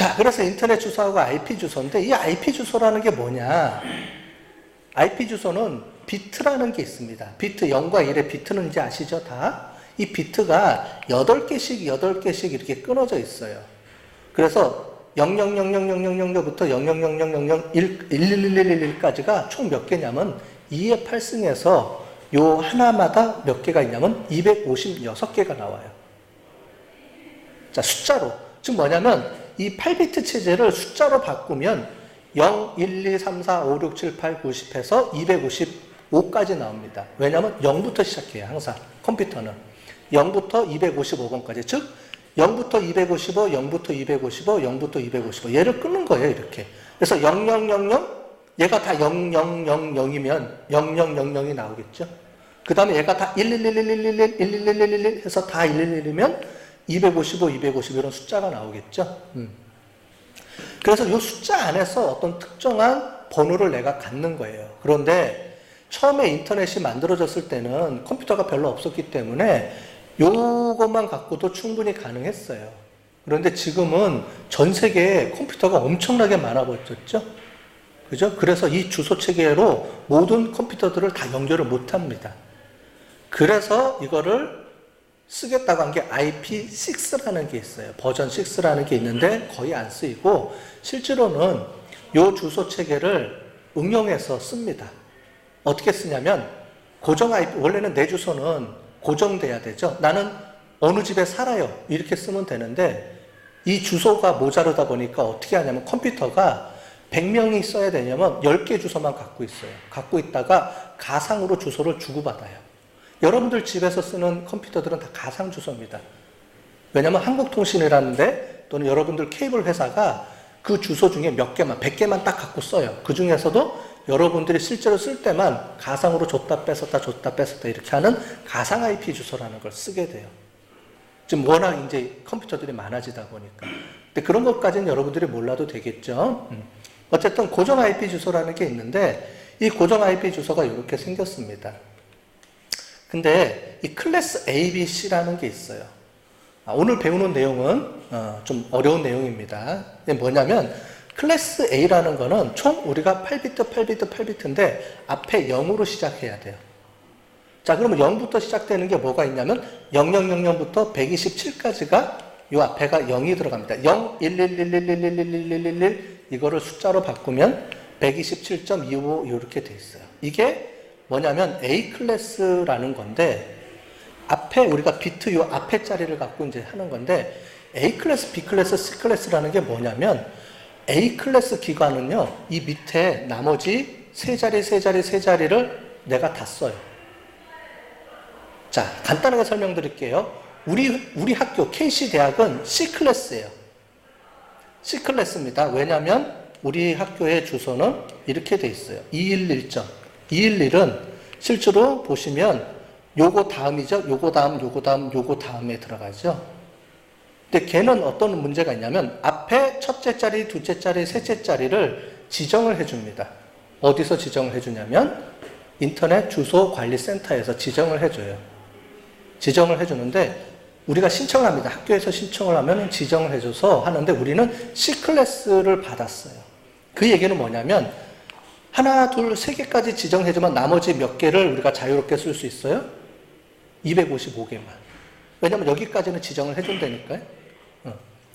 자, 그래서 인터넷 주소하고 IP 주소인데 이 IP 주소라는 게 뭐냐? IP 주소는 비트라는 게 있습니다. 비트 0과 1의 비트는 이제 아시죠? 다? 이 비트가 8개씩 이렇게 끊어져 있어요. 그래서 00000000부터 000000011111까지가 총 몇 개냐면 2의 8승에서 요 하나마다 몇 개가 있냐면 256개가 나와요. 자, 숫자로. 즉 뭐냐면 이 8비트 체제를 숫자로 바꾸면 0, 1, 2, 3, 4, 5, 6, 7, 8, 9, 10해서 255까지 나옵니다. 왜냐하면 0부터 시작해요. 항상 컴퓨터는. 0부터 255번까지. 즉 0부터 255, 0부터 255, 0부터 255 얘를 끊는 거예요. 이렇게. 그래서 0000 얘가 다 0000이면 0000이 나오겠죠. 그 다음에 얘가 다 111111111111 해서 다 111이면 255, 250 이런 숫자가 나오겠죠. 그래서 이 숫자 안에서 어떤 특정한 번호를 내가 갖는 거예요. 그런데 처음에 인터넷이 만들어졌을 때는 컴퓨터가 별로 없었기 때문에 요것만 갖고도 충분히 가능했어요. 그런데 지금은 전 세계에 컴퓨터가 엄청나게 많아졌죠. 그죠? 그래서 이 주소 체계로 모든 컴퓨터들을 다 연결을 못 합니다. 그래서 이거를 쓰겠다고 한 게 IP6라는 게 있어요. 버전 6라는 게 있는데 거의 안 쓰이고 실제로는 이 주소 체계를 응용해서 씁니다. 어떻게 쓰냐면 고정 IP, 원래는 내 주소는 고정돼야 되죠. 나는 어느 집에 살아요. 이렇게 쓰면 되는데 이 주소가 모자르다 보니까 어떻게 하냐면 컴퓨터가 100명이 써야 되냐면 10개 주소만 갖고 있어요. 갖고 있다가 가상으로 주소를 주고받아요. 여러분들 집에서 쓰는 컴퓨터들은 다 가상 주소입니다. 왜냐하면 한국통신이라는데 또는 여러분들 케이블 회사가 그 주소 중에 몇 개만, 100개만 딱 갖고 써요. 그 중에서도 여러분들이 실제로 쓸 때만 가상으로 줬다 뺐었다 이렇게 하는 가상 IP 주소라는 걸 쓰게 돼요. 지금 워낙 이제 컴퓨터들이 많아지다 보니까. 근데 그런 것까지는 여러분들이 몰라도 되겠죠. 어쨌든 고정 IP 주소라는 게 있는데 이 고정 IP 주소가 이렇게 생겼습니다. 근데 이 클래스 A, B, C라는 게 있어요. 오늘 배우는 내용은 좀 어려운 내용입니다. 뭐냐면 클래스 A라는 거는 총 우리가 8비트인데 앞에 0으로 시작해야 돼요. 자, 그러면 0부터 시작되는 게 뭐가 있냐면 0000부터 127까지가 이 앞에가 0이 들어갑니다. 0, 1, 1, 1, 1, 1, 1, 1, 1, 1, 1, 1 이거를 숫자로 바꾸면 127.25 이렇게 돼 있어요. 이게 뭐냐면 A 클래스라는 건데 앞에 우리가 비트 요 앞에 자리를 갖고 이제 하는 건데 A 클래스, B 클래스, C 클래스라는 게 뭐냐면 A 클래스 기관은요 이 밑에 나머지 세 자리를 내가 다 써요. 자, 간단하게 설명드릴게요. 우리 학교 KC 대학은 C 클래스예요. C 클래스입니다. 왜냐하면 우리 학교의 주소는 이렇게 돼 있어요. 211점. 211은 실제로 보시면 요거 다음이죠. 요거 다음에 들어가죠. 근데 걔는 어떤 문제가 있냐면 앞에 첫째 자리, 둘째 자리, 셋째 자리를 지정을 해줍니다. 어디서 지정을 해주냐면 인터넷 주소 관리센터에서 지정을 해줘요. 지정을 해주는데 우리가 신청을 합니다. 학교에서 신청을 하면 지정을 해줘서 하는데 우리는 C클래스를 받았어요. 그 얘기는 뭐냐면 하나, 둘, 세 개까지 지정해주면 나머지 몇 개를 우리가 자유롭게 쓸 수 있어요? 255개만. 왜냐면 여기까지는 지정을 해준다니까요.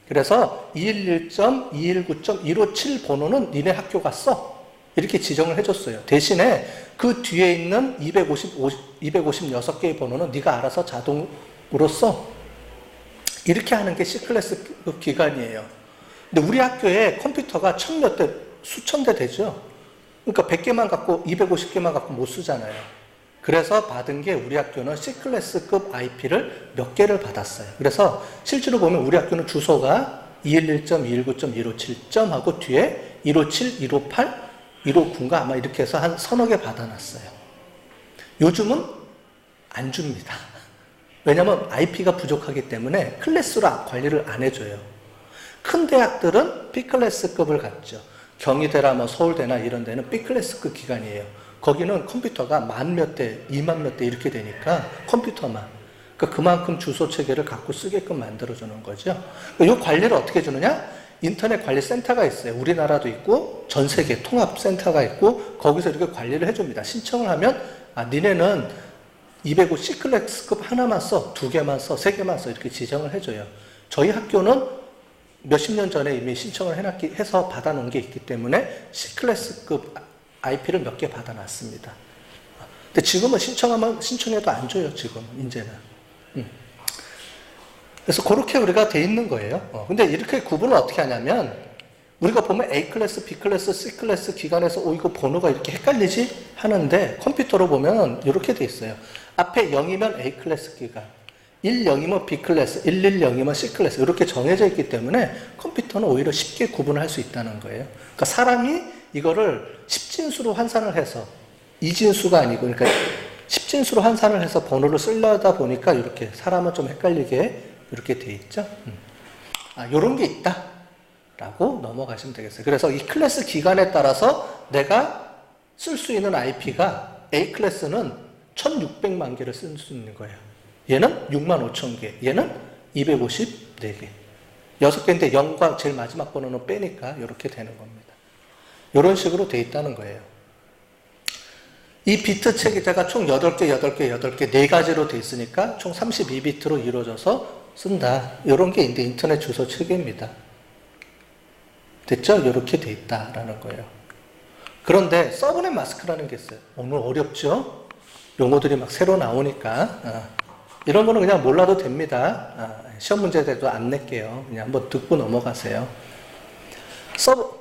그래서 211.219.157 번호는 니네 학교가 써. 이렇게 지정을 해줬어요. 대신에 그 뒤에 있는 256개의 번호는 네가 알아서 자동으로 써. 이렇게 하는 게 C클래스 기간이에요. 근데 우리 학교에 컴퓨터가 몇 대, 수천 대 되죠. 그러니까 100개만 갖고 250개만 갖고 못 쓰잖아요. 그래서 받은 게 우리 학교는 C클래스급 IP를 몇 개를 받았어요. 그래서 실제로 보면 우리 학교는 주소가 211.219.157점 하고 뒤에 157, 158, 159인가 아마 이렇게 해서 한 서너 개 받아놨어요. 요즘은 안 줍니다. 왜냐하면 IP가 부족하기 때문에 클래스로 관리를 안 해줘요. 큰 대학들은 B클래스급을 갖죠. 경희대나 뭐 서울대나 이런 데는 B클래스급 기관이에요. 거기는 컴퓨터가 10,000 몇 대, 20,000 몇 대 이렇게 되니까 컴퓨터만. 그러니까 그만큼 주소 체계를 갖고 쓰게끔 만들어주는 거죠. 이 관리를 어떻게 해주느냐? 인터넷 관리 센터가 있어요. 우리나라도 있고 전 세계 통합 센터가 있고 거기서 이렇게 관리를 해줍니다. 신청을 하면 니네는 250 C클래스급 하나만 써, 2개만 써, 3개만 써 이렇게 지정을 해줘요. 저희 학교는 몇십 년 전에 이미 신청을 해서 받아놓은 게 있기 때문에 C클래스급 IP를 몇 개 받아놨습니다. 근데 지금은 신청해도 안 줘요, 지금, 이제는. 그래서 그렇게 우리가 돼 있는 거예요. 근데 이렇게 구분을 어떻게 하냐면, 우리가 보면 A 클래스, B 클래스, C 클래스 기간에서, 이거 번호가 이렇게 헷갈리지? 하는데, 컴퓨터로 보면 이렇게 돼 있어요. 앞에 0이면 A 클래스 기간, 10이면 B 클래스, 110이면 C 클래스, 이렇게 정해져 있기 때문에 컴퓨터는 오히려 쉽게 구분을 할 수 있다는 거예요. 그러니까 사람이 이거를 10진수로 환산을 해서, 2진수가 아니고, 그러니까 10진수로 환산을 해서 번호를 쓰려다 보니까 이렇게 사람은 좀 헷갈리게 이렇게 돼 있죠. 요런 게 있다. 라고 넘어가시면 되겠어요. 그래서 이 클래스 기간에 따라서 내가 쓸 수 있는 IP가 A 클래스는 1600만 개를 쓸 수 있는 거예요. 얘는 65,000개, 얘는 254개. 6개인데 0과 제일 마지막 번호는 빼니까 이렇게 되는 겁니다. 이런 식으로 돼 있다는 거예요. 이 비트 체계자가 총 8개, 4가지로 돼 있으니까 총 32비트로 이루어져서 쓴다. 이런 게 이제 인터넷 주소 체계입니다. 됐죠? 이렇게 돼 있다라는 거예요. 그런데 서브넷 마스크라는 게 있어요. 오늘 어렵죠? 용어들이 막 새로 나오니까 이런 거는 그냥 몰라도 됩니다. 시험 문제 때도 안 낼게요. 그냥 한번 듣고 넘어가세요.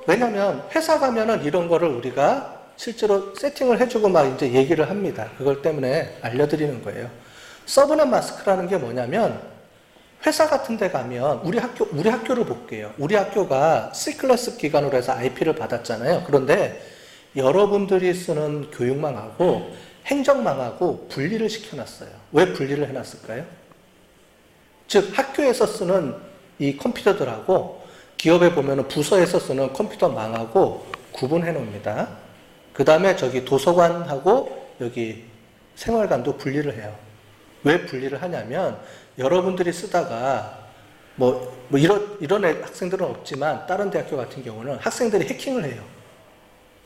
왜냐면 회사 가면은 이런 거를 우리가 실제로 세팅을 해주고 막 이제 얘기를 합니다. 그걸 때문에 알려드리는 거예요. 서브넷 마스크라는 게 뭐냐면 회사 같은 데 가면 우리 학교를 볼게요. 우리 학교가 C클래스 기간으로 해서 IP를 받았잖아요. 그런데 여러분들이 쓰는 교육망하고 행정망하고 분리를 시켜놨어요. 왜 분리를 해놨을까요? 즉 학교에서 쓰는 이 컴퓨터들하고 기업에 보면 부서에서 쓰는 컴퓨터망하고 구분해 놓습니다. 그 다음에 저기 도서관하고 여기 생활관도 분리를 해요. 왜 분리를 하냐면 여러분들이 쓰다가 이런 학생들은 없지만 다른 대학교 같은 경우는 학생들이 해킹을 해요.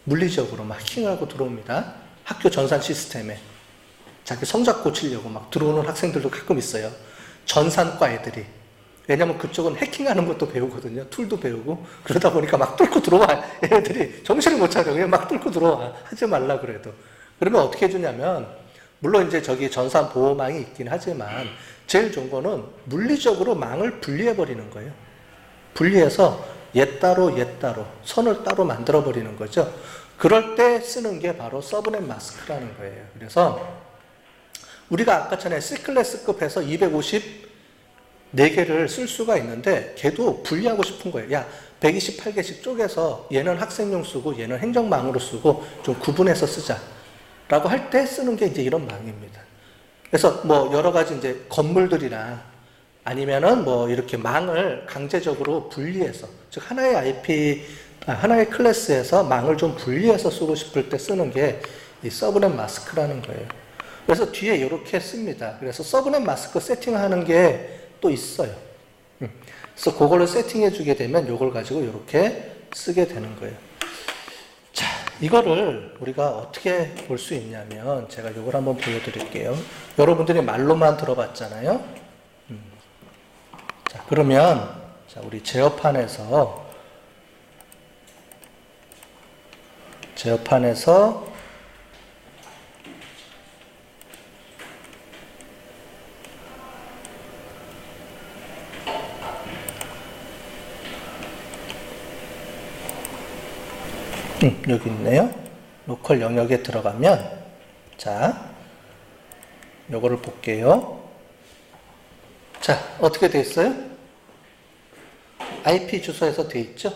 물리적으로 막 해킹하고 들어옵니다. 학교 전산 시스템에 자기 성적 고치려고 막 들어오는 학생들도 가끔 있어요. 전산과 애들이. 왜냐면 그쪽은 해킹하는 것도 배우거든요. 툴도 배우고. 그러다 보니까 막 뚫고 들어와. 얘네들이 정신을 못 차려. 그냥 막 뚫고 들어와. 하지 말라 그래도. 그러면 어떻게 해주냐면, 물론 이제 저기 전산 보호망이 있긴 하지만, 제일 좋은 거는 물리적으로 망을 분리해버리는 거예요. 분리해서 얘 따로 선을 따로 만들어버리는 거죠. 그럴 때 쓰는 게 바로 서브넷 마스크라는 거예요. 그래서 우리가 아까 전에 C클래스급에서 254개를 쓸 수가 있는데 걔도 분리하고 싶은 거예요. 야, 128개씩 쪼개서 얘는 학생용 쓰고 얘는 행정망으로 쓰고 좀 구분해서 쓰자. 라고 할 때 쓰는 게 이제 이런 망입니다. 그래서 여러 가지 이제 건물들이나 아니면은 이렇게 망을 강제적으로 분리해서, 즉 하나의 클래스에서 망을 좀 분리해서 쓰고 싶을 때 쓰는 게 이 서브넷 마스크라는 거예요. 그래서 뒤에 이렇게 씁니다. 그래서 서브넷 마스크 세팅하는 게 또 있어요. 그래서 그거를 세팅해 주게 되면 이걸 가지고 이렇게 쓰게 되는 거예요. 자, 이거를 우리가 어떻게 볼 수 있냐면 제가 이걸 한번 보여드릴게요. 여러분들이 말로만 들어봤잖아요. 자, 그러면 우리 제어판에서 여기 있네요. 로컬 영역에 들어가면 자, 요거를 볼게요. 자, 어떻게 돼 있어요? IP 주소에서 돼 있죠?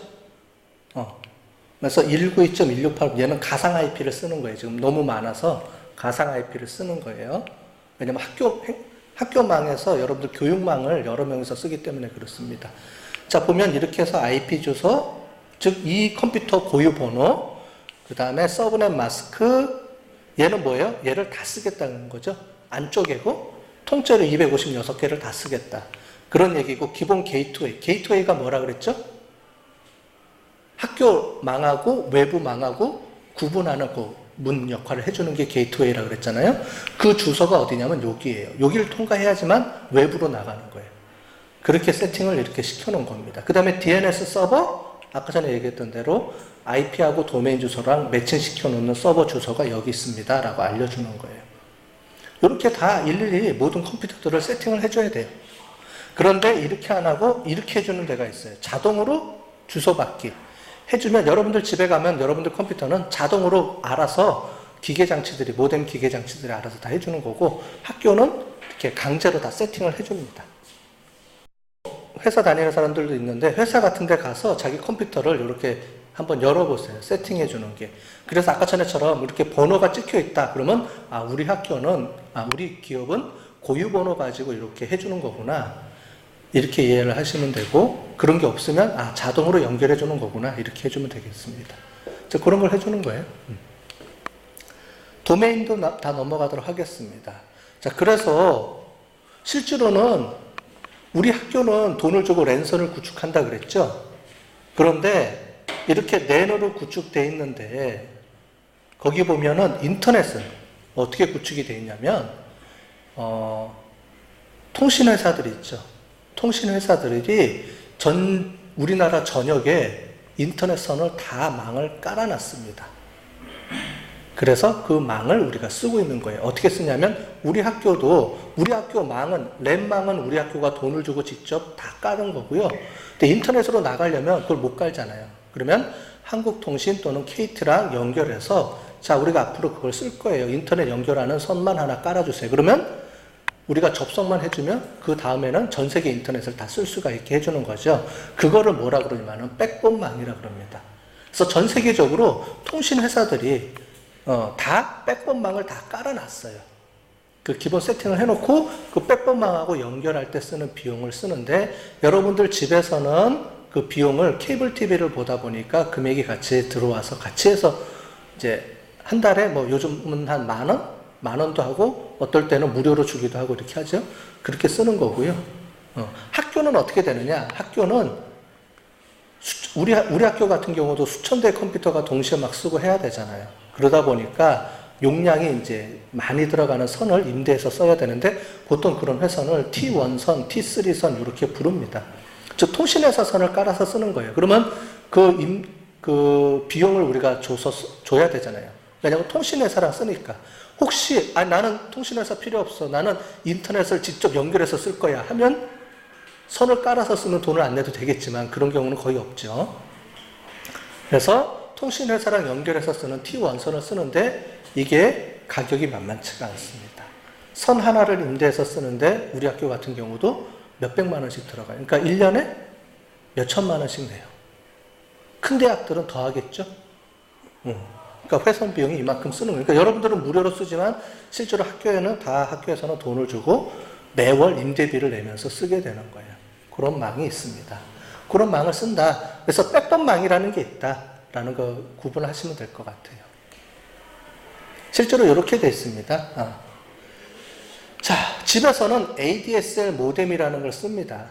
그래서 192.168 얘는 가상 IP를 쓰는 거예요. 지금 너무 많아서 가상 IP를 쓰는 거예요. 왜냐면 학교망에서 여러분들 교육망을 여러 명이서 쓰기 때문에 그렇습니다. 자, 보면 이렇게 해서 IP 주소, 즉 이 컴퓨터 고유 번호, 그 다음에 서브넷 마스크, 얘는 뭐예요? 얘를 다 쓰겠다는 거죠. 안 쪼개고 통째로 256개를 다 쓰겠다. 그런 얘기고, 기본 게이트웨이가 뭐라 그랬죠? 학교망하고 외부망하고 구분하는 그 문 역할을 해주는 게 게이트웨이라고 그랬잖아요. 그 주소가 어디냐면 여기예요. 여기를 통과해야지만 외부로 나가는 거예요. 그렇게 세팅을 이렇게 시켜놓은 겁니다. 그 다음에 DNS 서버, 아까 전에 얘기했던 대로 IP하고 도메인 주소랑 매칭시켜 놓는 서버 주소가 여기 있습니다 라고 알려주는 거예요. 이렇게 다 일일이 모든 컴퓨터들을 세팅을 해줘야 돼요. 그런데 이렇게 안 하고 이렇게 해주는 데가 있어요. 자동으로 주소 받기 해주면 여러분들 집에 가면 여러분들 컴퓨터는 자동으로 알아서 기계장치들이, 모뎀 기계장치들이 알아서 다 해주는 거고, 학교는 이렇게 강제로 다 세팅을 해줍니다. 회사 다니는 사람들도 있는데 회사 같은 데 가서 자기 컴퓨터를 이렇게 한번 열어보세요. 세팅해 주는 게. 그래서 아까 전에처럼 이렇게 번호가 찍혀 있다 그러면 우리 학교는, 우리 기업은 고유 번호 가지고 이렇게 해주는 거구나, 이렇게 이해를 하시면 되고, 그런 게 없으면 자동으로 연결해 주는 거구나, 이렇게 해주면 되겠습니다. 그런 걸 해주는 거예요. 도메인도 다 넘어가도록 하겠습니다. 자, 그래서 실제로는 우리 학교는 돈을 주고 랜선을 구축한다 그랬죠. 그런데 이렇게 랜으로 구축되어 있는데 거기 보면은 인터넷은 어떻게 구축이 되어 있냐면 통신회사들이 있죠. 통신회사들이 우리나라 전역에 인터넷선을 다 망을 깔아놨습니다. 그래서 그 망을 우리가 쓰고 있는 거예요. 어떻게 쓰냐면 우리 학교도, 우리 학교 망은, 랜망은 우리 학교가 돈을 주고 직접 다 까는 거고요. 근데 인터넷으로 나가려면 그걸 못 깔잖아요. 그러면 한국통신 또는 KT랑 연결해서, 자, 우리가 앞으로 그걸 쓸 거예요. 인터넷 연결하는 선만 하나 깔아주세요. 그러면 우리가 접속만 해주면 그 다음에는 전 세계 인터넷을 다 쓸 수가 있게 해주는 거죠. 그거를 뭐라 그러냐면 백본망이라 그럽니다. 그래서 전 세계적으로 통신회사들이 다 백본망을 다 깔아놨어요. 그 기본 세팅을 해놓고 그 백본망하고 연결할 때 쓰는 비용을 쓰는데, 여러분들 집에서는 그 비용을 케이블 TV를 보다 보니까 금액이 같이 들어와서 같이 해서 이제 한 달에 뭐 요즘은 한 10,000원? 10,000원도 하고 어떨 때는 무료로 주기도 하고 이렇게 하죠. 그렇게 쓰는 거고요. 학교는 어떻게 되느냐? 학교는 우리 학교 같은 경우도 수천 대의 컴퓨터가 동시에 막 쓰고 해야 되잖아요. 그러다 보니까 용량이 이제 많이 들어가는 선을 임대해서 써야 되는데, 보통 그런 회선을 T1선, T3선 이렇게 부릅니다. 즉 통신회사 선을 깔아서 쓰는 거예요. 그러면 그 비용을 우리가 줘야 되잖아요. 왜냐하면 통신회사랑 쓰니까. 혹시 나는 통신회사 필요 없어, 나는 인터넷을 직접 연결해서 쓸 거야 하면 선을 깔아서 쓰면 돈을 안 내도 되겠지만 그런 경우는 거의 없죠. 그래서 통신회사랑 연결해서 쓰는 T1선을 쓰는데 이게 가격이 만만치가 않습니다. 선 하나를 임대해서 쓰는데 우리 학교 같은 경우도 몇백만 원씩 들어가요. 그러니까 1년에 몇천만 원씩 내요. 큰 대학들은 더 하겠죠. 그러니까 회선 비용이 이만큼 쓰는 거예요. 그러니까 여러분들은 무료로 쓰지만 실제로 학교에서는 돈을 주고 매월 임대비를 내면서 쓰게 되는 거예요. 그런 망이 있습니다. 그런 망을 쓴다. 그래서 백본망이라는 게 있다라는 거 구분하시면 될 것 같아요. 실제로 이렇게 되어 있습니다. 자, 집에서는 ADSL 모뎀이라는 걸 씁니다.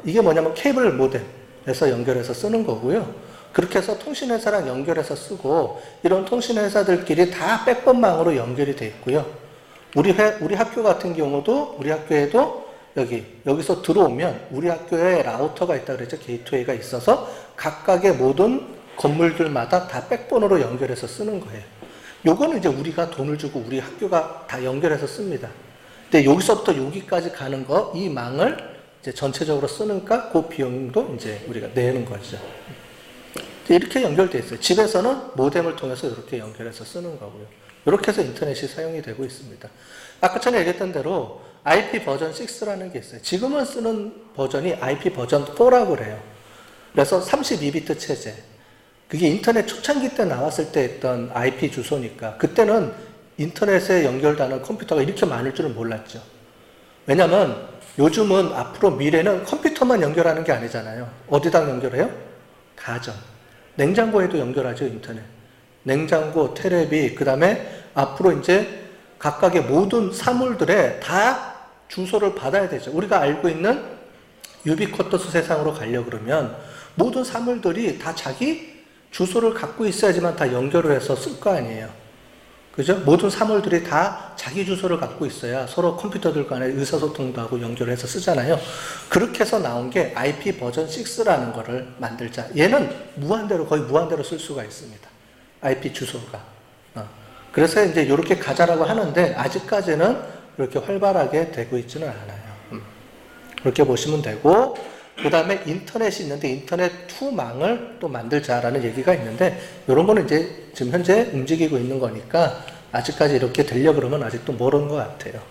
이게 뭐냐면 케이블 모뎀에서 연결해서 쓰는 거고요. 그렇게 해서 통신회사랑 연결해서 쓰고, 이런 통신회사들끼리 다 백본망으로 연결이 되어 있고요. 우리 학교 같은 경우도, 우리 학교에도 여기서 들어오면 우리 학교에 라우터가 있다 그랬죠. 게이트웨이가 있어서 각각의 모든 건물들마다 다 백본으로 연결해서 쓰는 거예요. 요거는 이제 우리가 돈을 주고 우리 학교가 다 연결해서 씁니다. 근데 여기서부터 여기까지 가는 거, 이 망을 이제 전체적으로 쓰니까 그 비용도 이제 우리가 내는 거죠. 이렇게 연결되어 있어요. 집에서는 모뎀을 통해서 이렇게 연결해서 쓰는 거고요. 이렇게 해서 인터넷이 사용이 되고 있습니다. 아까 전에 얘기했던 대로 IP 버전 6라는 게 있어요. 지금은 쓰는 버전이 IP 버전 4라고 그래요. 그래서 32비트 체제. 그게 인터넷 초창기 때 나왔을 때 했던 IP 주소니까 그때는 인터넷에 연결되는 컴퓨터가 이렇게 많을 줄은 몰랐죠. 왜냐면 요즘은 앞으로 미래는 컴퓨터만 연결하는 게 아니잖아요. 어디다 연결해요? 가전. 냉장고에도 연결하죠, 인터넷. 냉장고, 테레비, 그 다음에 앞으로 이제 각각의 모든 사물들에 다 주소를 받아야 되죠. 우리가 알고 있는 유비쿼터스 세상으로 가려고 그러면 모든 사물들이 다 자기 주소를 갖고 있어야지만 다 연결을 해서 쓸 거 아니에요. 그죠? 모든 사물들이 다 자기 주소를 갖고 있어야 서로 컴퓨터들 간에 의사소통도 하고 연결해서 쓰잖아요. 그렇게 해서 나온 게 IP 버전 6라는 거를 만들자. 얘는 무한대로, 거의 무한대로 쓸 수가 있습니다. IP 주소가. 그래서 이제 이렇게 가자라고 하는데 아직까지는 그렇게 활발하게 되고 있지는 않아요. 그렇게 보시면 되고, 그 다음에 인터넷이 있는데 인터넷 2망을 또 만들자라는 얘기가 있는데, 이런 거는 이제 지금 현재 움직이고 있는 거니까 아직까지 이렇게 되려 그러면 아직도 모르는 것 같아요.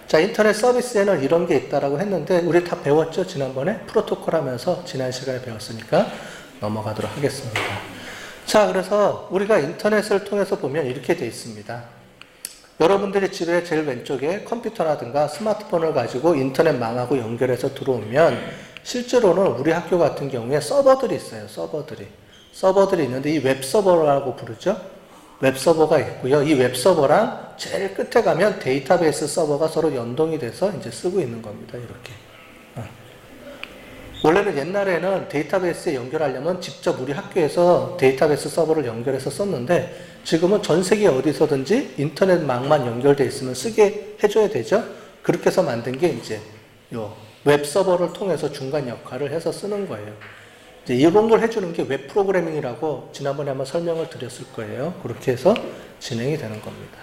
자, 인터넷 서비스에는 이런 게 있다라고 했는데 우리 다 배웠죠? 지난번에 프로토콜 하면서 지난 시간에 배웠으니까 넘어가도록 하겠습니다. 자, 그래서 우리가 인터넷을 통해서 보면 이렇게 돼 있습니다. 여러분들이 집에 제일 왼쪽에 컴퓨터라든가 스마트폰을 가지고 인터넷망하고 연결해서 들어오면 실제로는 우리 학교 같은 경우에 서버들이 있어요. 서버들이 있는데 이 웹서버라고 부르죠. 웹서버가 있고요. 이 웹서버랑 제일 끝에 가면 데이터베이스 서버가 서로 연동이 돼서 이제 쓰고 있는 겁니다. 이렇게. 원래는 옛날에는 데이터베이스에 연결하려면 직접 우리 학교에서 데이터베이스 서버를 연결해서 썼는데 지금은 전 세계 어디서든지 인터넷망만 연결되어 있으면 쓰게 해줘야 되죠. 그렇게 해서 만든 게 이제 요 웹서버를 통해서 중간 역할을 해서 쓰는 거예요. 이제 이런 걸 해주는 게 웹 프로그래밍이라고 지난번에 한번 설명을 드렸을 거예요. 그렇게 해서 진행이 되는 겁니다.